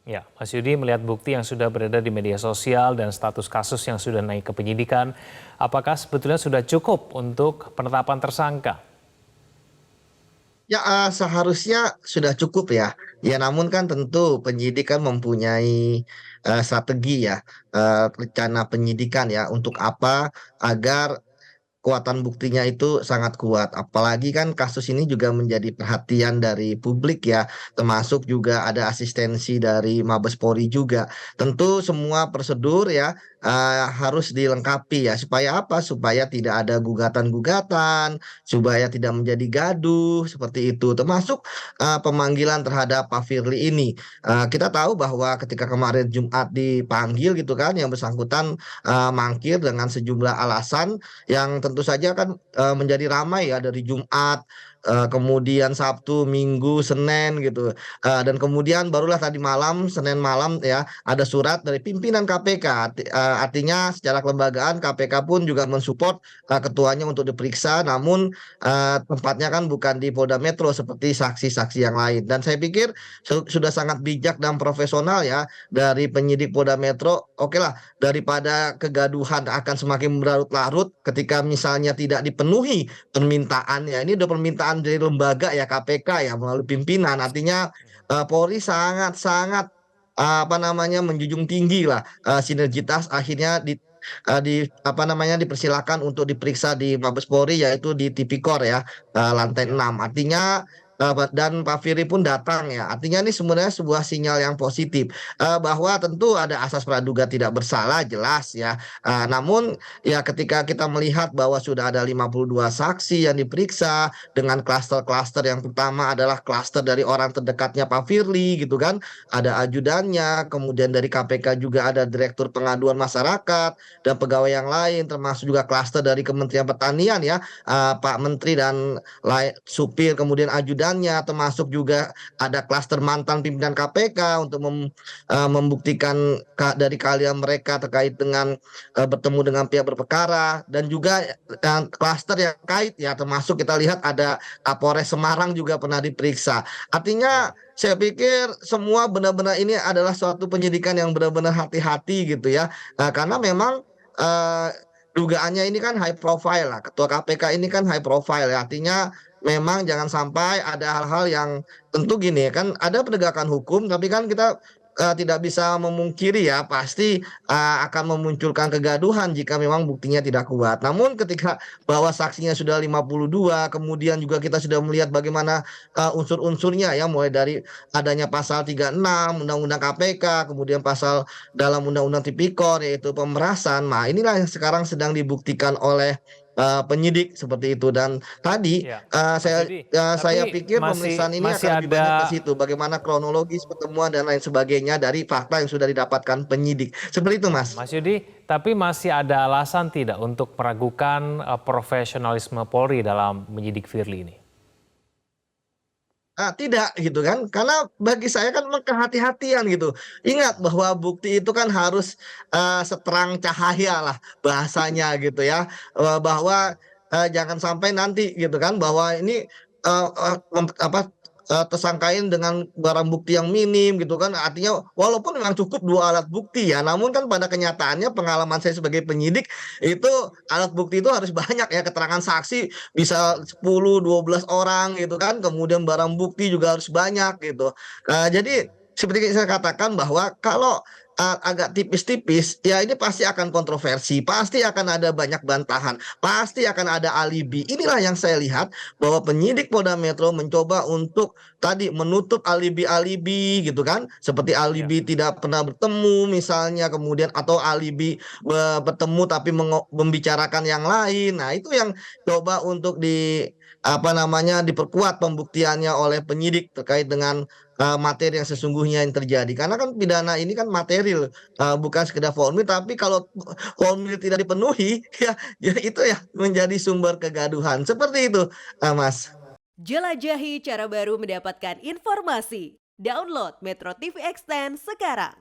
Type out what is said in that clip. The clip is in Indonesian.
Ya, Mas Yudi melihat bukti yang sudah beredar di media sosial dan status kasus yang sudah naik ke penyidikan, apakah sebetulnya sudah cukup untuk penetapan tersangka? Ya, seharusnya sudah cukup ya. Ya, namun kan tentu penyidik kan mempunyai strategi ya, rencana penyidikan ya, untuk apa agar kekuatan buktinya itu sangat kuat. Apalagi kan kasus ini juga menjadi perhatian dari publik ya, termasuk juga ada asistensi dari Mabes Polri juga. Tentu semua prosedur ya harus dilengkapi ya, supaya apa? Supaya tidak ada gugatan-gugatan, supaya tidak menjadi gaduh seperti itu. Termasuk pemanggilan terhadap Pak Firly ini. Kita tahu bahwa ketika kemarin Jumat dipanggil gitu kan, yang bersangkutan mangkir dengan sejumlah alasan yang tentu saja kan menjadi ramai ya dari Jumat, kemudian Sabtu, Minggu, Senin gitu. Dan kemudian barulah tadi malam, Senin malam ya, ada surat dari pimpinan KPK. Artinya secara kelembagaan KPK pun juga mensupport ketuanya untuk diperiksa, namun tempatnya kan bukan di Polda Metro seperti saksi-saksi yang lain. Dan saya pikir sudah sangat bijak dan profesional ya dari penyidik Polda Metro. Oke lah, daripada kegaduhan akan semakin berlarut-larut ketika misalnya tidak dipenuhi permintaannya. Ini udah permintaan dari lembaga ya, KPK ya, melalui pimpinan. Artinya Polri sangat-sangat apa namanya menjunjung tinggi lah sinergitas, akhirnya di apa namanya dipersilakan untuk diperiksa di Mabes Polri, yaitu di Tipikor ya, lantai Ya. 6. Artinya dan Pak Firly pun datang ya. Artinya ini sebenarnya sebuah sinyal yang positif, bahwa tentu ada asas praduga tidak bersalah jelas ya. Namun ya ketika kita melihat bahwa sudah ada 52 saksi yang diperiksa dengan klaster-klaster, yang pertama adalah klaster dari orang terdekatnya Pak Firly gitu kan, ada ajudannya, kemudian dari KPK juga ada Direktur Pengaduan Masyarakat dan pegawai yang lain, termasuk juga klaster dari Kementerian Pertanian ya, Pak Menteri dan supir, kemudian ajudannya, termasuk juga ada klaster mantan pimpinan KPK untuk membuktikan dari keahlian mereka terkait dengan bertemu dengan pihak berperkara, dan juga klaster yang kait ya, termasuk kita lihat ada Kapolres Semarang juga pernah diperiksa. Artinya Ya. saya pikir semua benar-benar ini adalah suatu penyidikan yang benar-benar hati-hati gitu ya. Karena memang eh, dugaannya ini kan high profile lah. Ketua KPK ini kan high profile ya. Artinya memang jangan sampai ada hal-hal yang tentu gini kan, ada penegakan hukum, tapi kan kita tidak bisa memungkiri ya, pasti akan memunculkan kegaduhan jika memang buktinya tidak kuat. Namun ketika bahwa saksinya sudah 52, kemudian juga kita sudah melihat bagaimana unsur-unsurnya ya, mulai dari adanya pasal 36 Undang-Undang KPK, kemudian pasal dalam Undang-Undang Tipikor yaitu pemerasan. Nah, inilah yang sekarang sedang dibuktikan oleh penyidik seperti itu. Dan tadi Ya, Mas Yudi, saya tapi pikir pemeriksaan masih ini masih akan lebih banyak ke ada. situ, bagaimana kronologis pertemuan dan lain sebagainya dari fakta yang sudah didapatkan penyidik. Seperti itu, Ya, Mas. Mas Yudi, tapi masih ada alasan tidak untuk meragukan profesionalisme Polri dalam menyidik Firly ini? Tidak gitu kan, karena bagi saya kan memang kehati-hatian gitu. Ingat bahwa bukti itu kan harus seterang cahaya lah bahasanya gitu ya. Bahwa jangan sampai nanti gitu kan, bahwa ini tersangkain dengan barang bukti yang minim gitu kan. Artinya walaupun memang cukup dua alat bukti ya, namun kan pada kenyataannya pengalaman saya sebagai penyidik itu alat bukti itu harus banyak ya, keterangan saksi bisa 10 12 orang gitu kan, kemudian barang bukti juga harus banyak gitu. Jadi seperti saya katakan bahwa kalau agak tipis-tipis ya, ini pasti akan kontroversi, pasti akan ada banyak bantahan, pasti akan ada alibi. Inilah yang saya lihat bahwa penyidik Polda Metro mencoba untuk tadi menutup alibi-alibi gitu kan, seperti Ya. alibi tidak pernah bertemu misalnya, kemudian atau alibi bertemu tapi membicarakan yang lain. Nah, itu yang coba untuk apa namanya diperkuat pembuktiannya oleh penyidik terkait dengan materi yang sesungguhnya yang terjadi. Karena kan pidana ini kan material, bukan sekedar formil. Tapi kalau formil tidak dipenuhi, ya itu ya menjadi sumber kegaduhan. Seperti itu, Mas. Jelajahi cara baru mendapatkan informasi. Download Metro TV Extend sekarang.